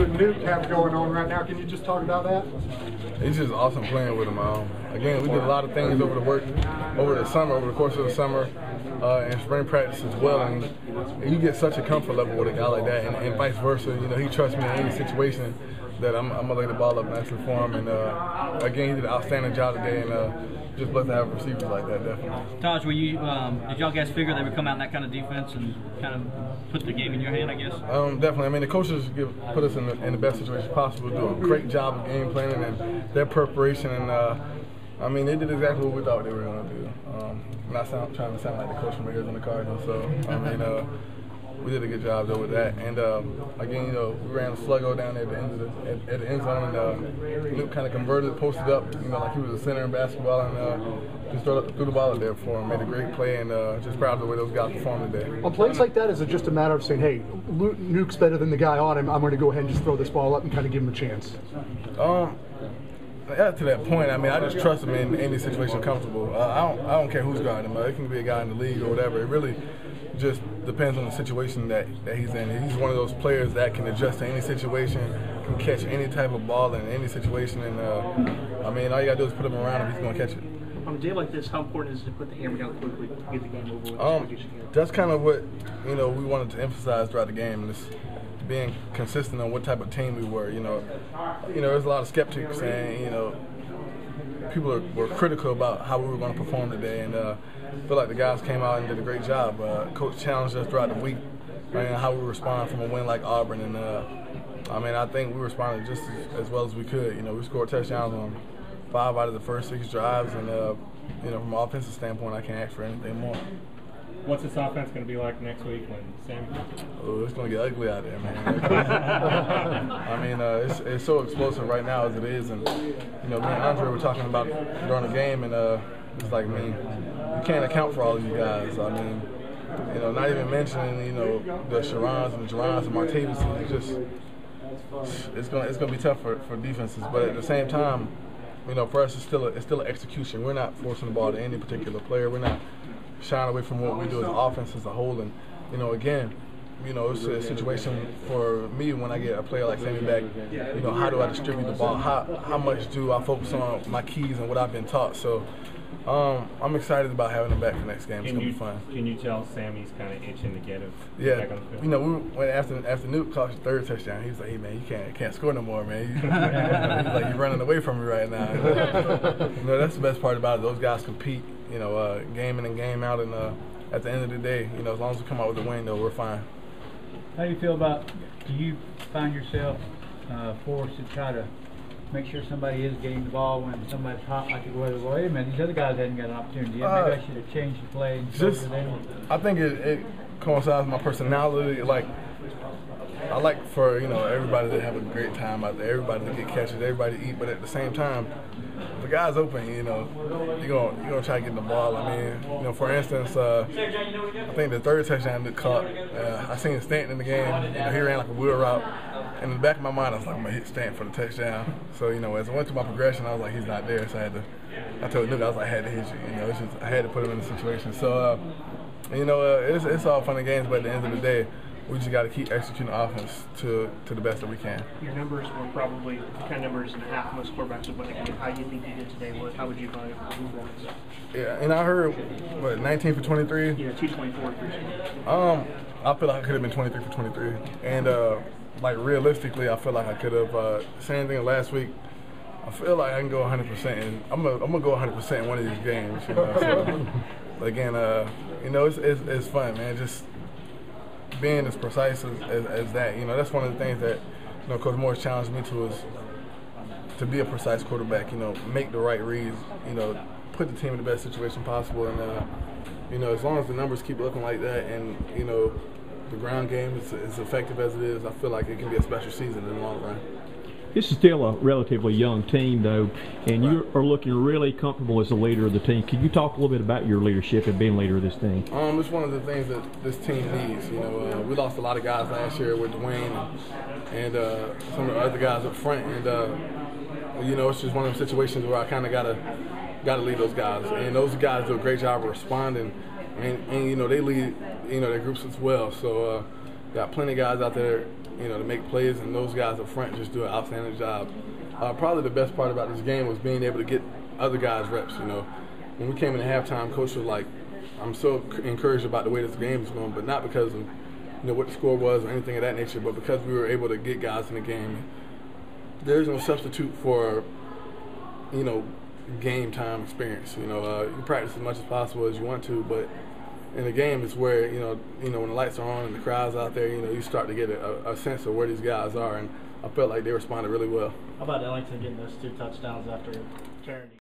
Nuke have going on right now. Can you just talk about that? It's just awesome playing with him. Again, we did a lot of things over the summer, over the course of the summer, and spring practice as well. And you get such a comfort level with a guy like that, and vice versa. You know, he trusts me in any situation that I'm gonna lay the ball up nicely for him. And again, he did an outstanding job today, and just blessed to have receivers like that, definitely. Tajh, were you, did y'all guys figure they would come out in that kind of defense and kind of put the game in your hand, I guess? Definitely. I mean, the coaches put us in the best situation possible, do a great job of game planning and their preparation. And I mean, they did exactly what we thought they were going to do. I'm not trying to sound like the coach from the Arizona Cardinals. So, I mean, we did a good job though with that. And again, you know, we ran a sluggo down there at the end zone, and Luke kind of converted, posted up, you know, like he was a center in basketball, and just threw the ball up there for him. Made a great play, and just proud of the way those guys performed today. On plays like that, is it just a matter of saying, hey, Nuke's better than the guy on him, I'm going to go ahead and just throw this ball up and kind of give him a chance? Yeah, to that point, I mean, I just trust him in any situation comfortable. I don't care who's guarding him. It can be a guy in the league or whatever. It really just depends on the situation that he's in. He's one of those players that can adjust to any situation, can catch any type of ball in any situation, and I mean, all you gotta do is put him around him, he's gonna catch it. On a day like this, how important is it to put the hammer down quickly to get the game over with? That's kind of what, you know, we wanted to emphasize throughout the game, and just being consistent on what type of team we were. You know, there's a lot of skeptics, and you know, people were critical about how we were going to perform today, and I feel like the guys came out and did a great job. Coach challenged us throughout the week, and how we respond from a win like Auburn, and I mean, I think we responded just as well as we could. You know, we scored touchdowns on 5 out of the first 6 drives, and you know, from an offensive standpoint, I can't ask for anything more. What's this offense going to be like next week when Sam? Oh, it's going to get ugly out there, man. I mean, it's so explosive right now as it is, and you know, me and Andre were talking about during the game, and it's like, man, you can't account for all of you guys. I mean, you know, not even mentioning, you know, the Sharons and the Jerons and Martavis. It's just, it's gonna be tough for defenses, but at the same time, you know, for us, it's still an execution. We're not forcing the ball to any particular player. We're not shying away from what we do as an offense as a whole. And you know, again, you know, it's a situation for me when I get a player like Sammy back. You know, how do I distribute the ball? How much do I focus on my keys and what I've been taught? So I'm excited about having him back for next game. It's gonna be fun. Can you tell Sammy's kind of itching to get him back on the field? You know, when after Nuke caught his 3rd touchdown, he was like, "Hey man, you can't score no more, man." He's like, "You're running away from me right now." You know, that's the best part about it. Those guys compete, you know, game in and game out, and at the end of the day, you know, as long as we come out with a win, though, we're fine. How do you feel about? Do you find yourself forced to try to make sure somebody is getting the ball when somebody's hot, like, wait a minute, these other guys hadn't got an opportunity yet. Maybe I should have changed the play and just, I think it coincides with my personality. Like, I like for, you know, everybody to have a great time out there, everybody to get catches, everybody to eat, but at the same time, if the guy's open, you know, you're gonna try to get the ball. I mean, you know, for instance, I think the 3rd touchdown that caught, I seen Stanton in the game. You know, he ran like a wheel route. In the back of my mind, I was like, I'm gonna hit Stanton for the touchdown. So, you know, as I went through my progression, I was like, he's not there. So I told Nuke, I was like, I had to hit you. You know, it's just, I had to put him in the situation. So, you know, it's all fun and games, but at the end of the day, we just got to keep executing offense to the best that we can. Your numbers were probably the kind of numbers in half most quarterbacks would want to get. How do you think you did today? How would you evaluate the performance? Yeah, and I heard, what, 19 for 23? Yeah, 224 I feel like I could have been 23 for 23. And, like, realistically, I feel like I could have, same thing last week. I feel like I can go 100%, and I'm gonna go 100% in one of these games. You know? So, again, you know, it's fun, man. Just being as precise as that, you know, that's one of the things that, you know, Coach Morris challenged me to, is to be a precise quarterback. You know, make the right reads. You know, put the team in the best situation possible, and you know, as long as the numbers keep looking like that, and you know, the ground game is as effective as it is, I feel like it can be a special season in the long run. This is still a relatively young team, though, and you are looking really comfortable as the leader of the team. Can you talk a little bit about your leadership and being leader of this team? It's one of the things that this team needs. You know, we lost a lot of guys last year with Dwayne and some of the other guys up front, and you know, it's just one of those situations where I kind of gotta lead those guys, and those guys do a great job of responding, and you know, they lead, you know, their groups as well. So Got plenty of guys out there, to make plays, and those guys up front just do an outstanding job. Probably the best part about this game was being able to get other guys reps. When we came in at halftime, coach was like, "I'm so encouraged about the way this game is going," but not because of what the score was or anything of that nature, but because we were able to get guys in the game. There's no substitute for game time experience. You practice as much as possible as you want to, but in the game, it's where when the lights are on and the crowd's out there, you start to get a sense of where these guys are, and I felt like they responded really well. How about Ellington getting those 2 touchdowns after charity?